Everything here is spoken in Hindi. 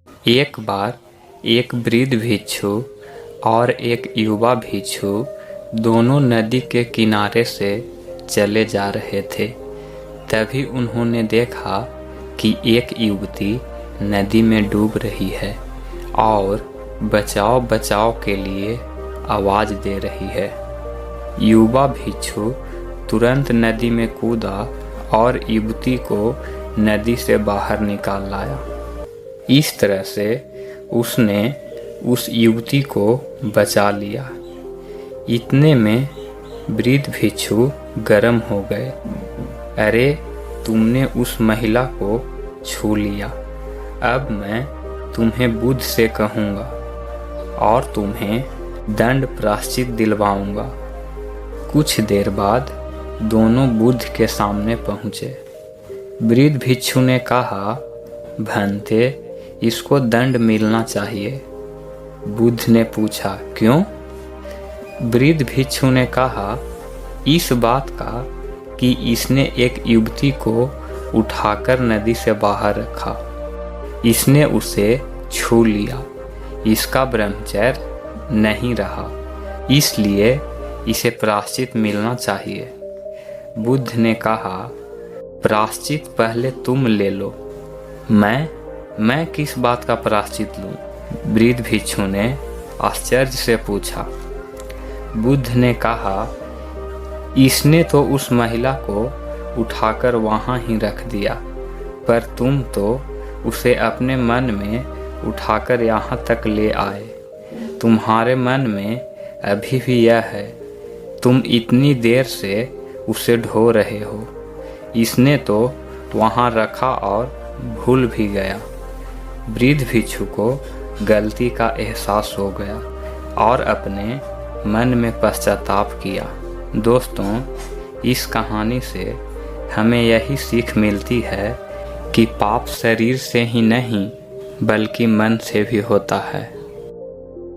एक बार एक वृद्ध भिक्षु और एक युवा भिक्षु दोनों नदी के किनारे से चले जा रहे थे। तभी उन्होंने देखा कि एक युवती नदी में डूब रही है और बचाओ बचाओ के लिए आवाज़ दे रही है। युवा भिक्षु तुरंत नदी में कूदा और युवती को नदी से बाहर निकाल लाया। इस तरह से उसने उस युवती को बचा लिया। इतने में वृद्ध भिक्षु गर्म हो गए। अरे, तुमने उस महिला को छू लिया, अब मैं तुम्हें बुद्ध से कहूँगा और तुम्हें दंड प्रायश्चित दिलवाऊंगा। कुछ देर बाद दोनों बुद्ध के सामने पहुँचे। वृद्ध भिक्षु ने कहा, भंते, इसको दंड मिलना चाहिए। बुद्ध ने पूछा, क्यों? वृद्ध भिक्षु ने कहा, इस बात का कि इसने एक युवती को उठाकर नदी से बाहर रखा, इसने उसे छू लिया, इसका ब्रह्मचर्य नहीं रहा, इसलिए इसे प्रायश्चित मिलना चाहिए। बुद्ध ने कहा, प्रायश्चित पहले तुम ले लो, मैं किस बात का प्रायश्चित लूं? वृद्ध भिक्षु ने आश्चर्य से पूछा। बुद्ध ने कहा, इसने तो उस महिला को उठाकर वहां ही रख दिया, पर तुम तो उसे अपने मन में उठाकर यहाँ तक ले आए। तुम्हारे मन में अभी भी यह है, तुम इतनी देर से उसे ढो रहे हो। इसने तो वहाँ रखा और भूल भी गया। वृद्ध भिक्षु को गलती का एहसास हो गया और अपने मन में पश्चाताप किया। दोस्तों, इस कहानी से हमें यही सीख मिलती है कि पाप शरीर से ही नहीं बल्कि मन से भी होता है।